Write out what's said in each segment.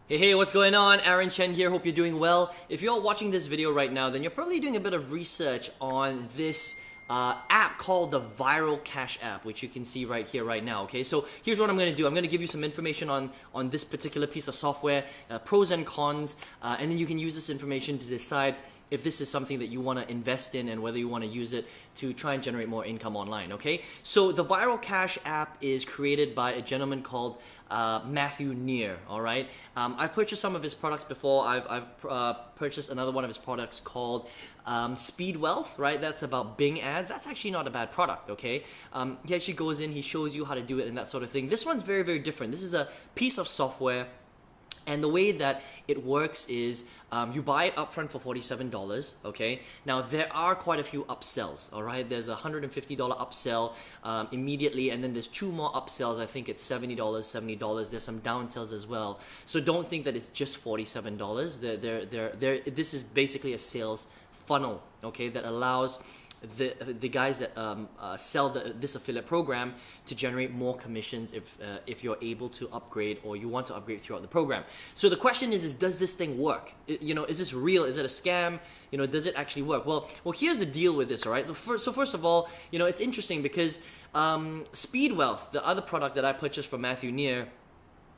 Hey, what's going on? Aaron Chen here, hope you're doing well. If you're watching this video right now, then you're probably doing a bit of research on this app called the viralcashapp, which you can see right here, right now, okay? So here's what I'm gonna do. I'm gonna give you some information on this particular piece of software, pros and cons, and then you can use this information to decide if this is something that you want to invest in and whether you want to use it to try and generate more income online, okay? So the viralcashapp is created by a gentleman called Mathew, all right? I've purchased some of his products before. I've purchased another one of his products called Speed Wealth, right? That's about Bing ads. That's actually not a bad product, okay? He actually goes in, he shows you how to do it and that sort of thing. This one's very, very different. This is a piece of software, and the way that it works is you buy it upfront for $47, okay? Now, there are quite a few upsells, all right? There's a $150 upsell immediately, and then there's two more upsells. I think it's $70. There's some downsells as well. So don't think that it's just $47. This is basically a sales funnel, okay, that allows the guys that sell this affiliate program to generate more commissions if you're able to upgrade or you want to upgrade throughout the program. So the question is does this thing work? You know, is this real? Is it a scam? You know, does it actually work? Well, here's the deal with this, all right? So first of all, you know, it's interesting because Speed Wealth, the other product that I purchased from Mathew,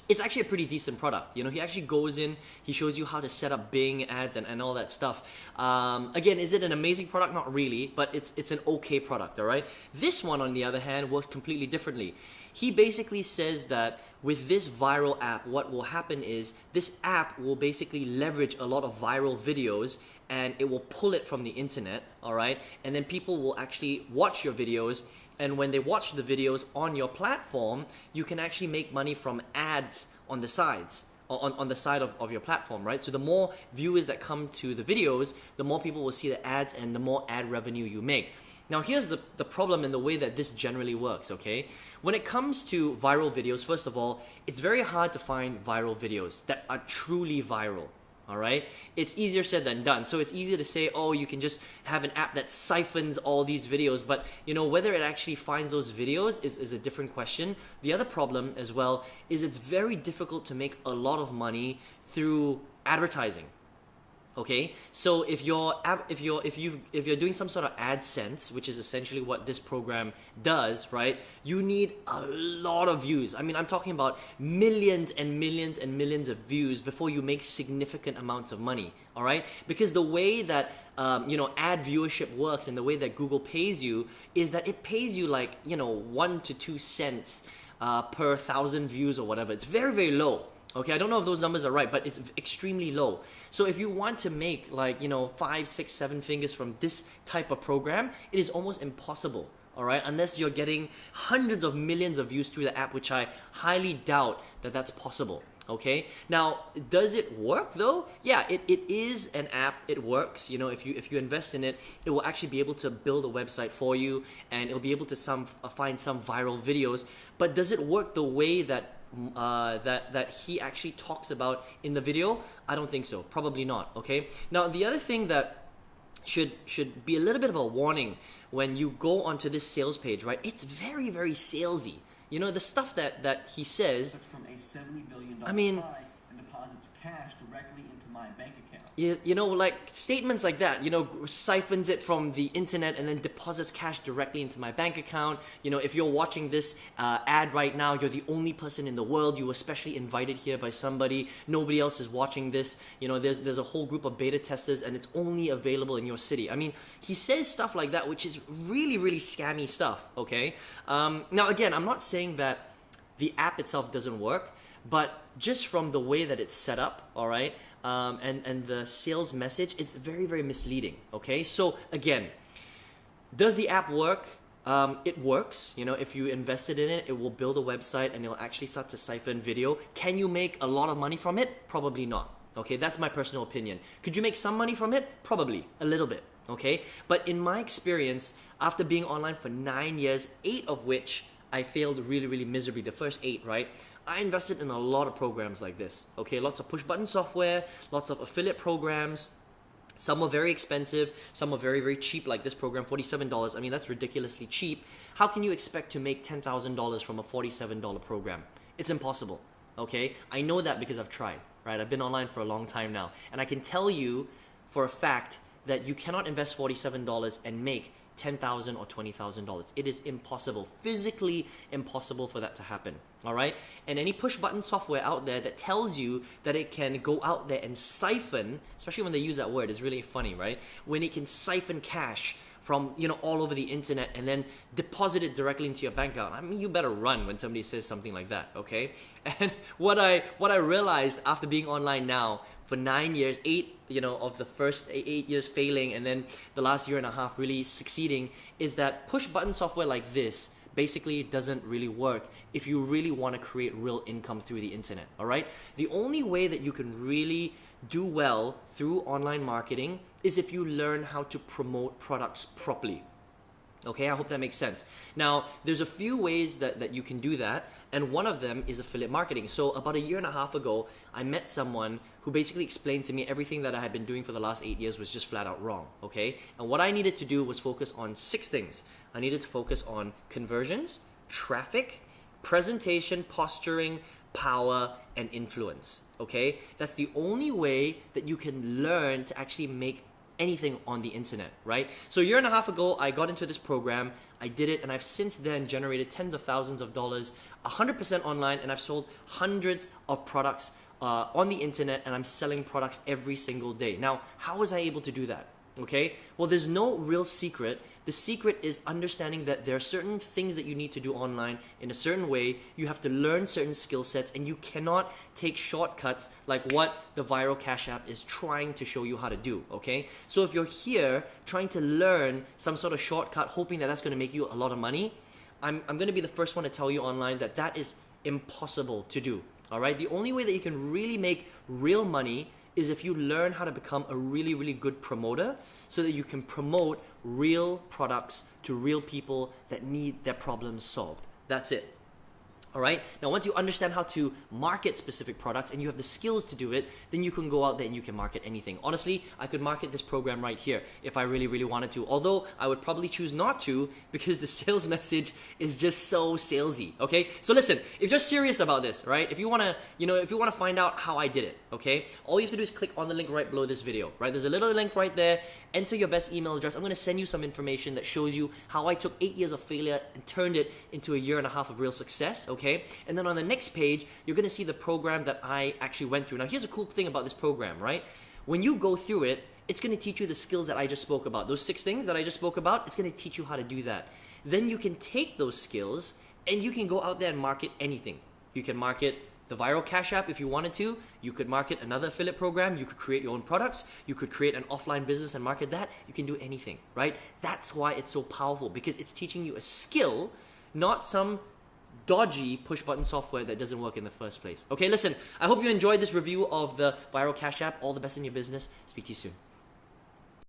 it's actually a pretty decent product. You know, he actually goes in, he shows you how to set up Bing ads and all that stuff. Again, is it an amazing product? Not really, but it's an okay product, all right? This one, on the other hand, works completely differently. He basically says that with this viral app, what will happen is this app will basically leverage a lot of viral videos and it will pull it from the internet, all right? And then people will actually watch your videos, and when they watch the videos on your platform, you can actually make money from ads on the sides, on the side of your platform, right? So the more viewers that come to the videos, the more people will see the ads and the more ad revenue you make. Now here's the problem in the way that this generally works, okay? When it comes to viral videos, first of all, it's very hard to find viral videos that are truly viral. All right, it's easier said than done. So it's easy to say, oh, you can just have an app that siphons all these videos, but you know, whether it actually finds those videos is a different question. The other problem as well is it's very difficult to make a lot of money through advertising. Okay, so if you're doing some sort of AdSense, which is essentially what this program does, right? You need a lot of views. I mean, I'm talking about millions and millions and millions of views before you make significant amounts of money. All right, because the way that you know, ad viewership works and the way that Google pays you is that it pays you like, you know, 1 to 2 cents per 1,000 views or whatever. It's very, very low. Okay, I don't know if those numbers are right, but it's extremely low. So if you want to make like, you know, 5, 6, 7 figures from this type of program, it is almost impossible, all right? Unless you're getting hundreds of millions of views through the app, which I highly doubt that that's possible, okay? Now, does it work though? Yeah, it is an app, it works. You know, if you invest in it, it will actually be able to build a website for you and it'll be able to find some viral videos. But does it work the way that that he actually talks about in the video? I don't think so. Probably not, okay? Now, the other thing that should be a little bit of a warning when you go onto this sales page, right? It's very, very salesy. You know, the stuff that he says. That's from a $70 billion I mean, pie and deposits cash directly into my bank account. You know, like statements like that, you know, siphons it from the internet and then deposits cash directly into my bank account. You know, if you're watching this ad right now, you're the only person in the world. You were specially invited here by somebody. Nobody else is watching this. You know, there's a whole group of beta testers and it's only available in your city. I mean, he says stuff like that, which is really, really scammy stuff, okay? Now, again, I'm not saying that the app itself doesn't work, but just from the way that it's set up, all right, and the sales message, it's very, very misleading, okay? So again, does the app work? It works. You know, if you invested in it, it will build a website and it'll actually start to siphon video. Can you make a lot of money from it? Probably not, okay? That's my personal opinion. Could you make some money from it? Probably, a little bit, okay? But in my experience, after being online for 9 years, 8 of which I failed really, really miserably, the first 8, right? I invested in a lot of programs like this, okay? Lots of push button software, lots of affiliate programs. Some are very expensive, some are very, very cheap, like this program, $47. I mean, that's ridiculously cheap. How can you expect to make $10,000 from a $47 program? It's impossible, okay? I know that because I've tried, right? I've been online for a long time now. And I can tell you for a fact that you cannot invest $47 and make $10,000 or $20,000. It is impossible, physically impossible for that to happen, all right? And any push button software out there that tells you that it can go out there and siphon, especially when they use that word, it's really funny, right? When it can siphon cash from, you know, all over the internet and then deposit it directly into your bank account. I mean, you better run when somebody says something like that, okay? And what I realized after being online now for 9 years, 8, you know, of the first 8 years failing and then the last year and a half really succeeding, is that push button software like this basically doesn't really work if you really want to create real income through the internet, all right? The only way that you can really do well through online marketing is if you learn how to promote products properly. Okay, I hope that makes sense. Now, there's a few ways that you can do that, and one of them is affiliate marketing. So about a year and a half ago, I met someone who basically explained to me everything that I had been doing for the last 8 years was just flat out wrong, okay? And what I needed to do was focus on 6 things. I needed to focus on conversions, traffic, presentation, posturing, power, and influence, okay? That's the only way that you can learn to actually make anything on the internet, right? So a year and a half ago, I got into this program, I did it, and I've since then generated tens of thousands of dollars, 100% online, and I've sold hundreds of products on the internet, and I'm selling products every single day. Now, how was I able to do that? Okay, well, there's no real secret. The secret is understanding that there are certain things that you need to do online in a certain way. You have to learn certain skill sets, and you cannot take shortcuts like what the Viral Cash App is trying to show you how to do, okay? So if you're here trying to learn some sort of shortcut, hoping that that's going to make you a lot of money, I'm going to be the first one to tell you online that that is impossible to do, all right? The only way that you can really make real money is if you learn how to become a really, really good promoter so that you can promote real products to real people that need their problems solved. That's it. All right. Now, once you understand how to market specific products and you have the skills to do it, then you can go out there and you can market anything. Honestly, I could market this program right here if I really, really wanted to. Although I would probably choose not to because the sales message is just so salesy. Okay. So listen, if you're serious about this, right? If you want to, if you want to find out how I did it, okay, all you have to do is click on the link right below this video, right? There's a little link right there. Enter your best email address. I'm going to send you some information that shows you how I took 8 years of failure and turned it into a year and a half of real success, okay? And then on the next page, you're going to see the program that I actually went through. Now, here's a cool thing about this program, right? When you go through it, it's going to teach you the skills that I just spoke about. Those 6 things that I just spoke about, it's going to teach you how to do that. Then you can take those skills and you can go out there and market anything. You can market the Viral Cash App if you wanted to. You could market another affiliate program. You could create your own products. You could create an offline business and market that. You can do anything, right? That's why it's so powerful, because it's teaching you a skill, not some dodgy push button software that doesn't work in the first place. Okay, listen, I hope you enjoyed this review of the Viral Cash App. All the best in your business. Speak to you soon.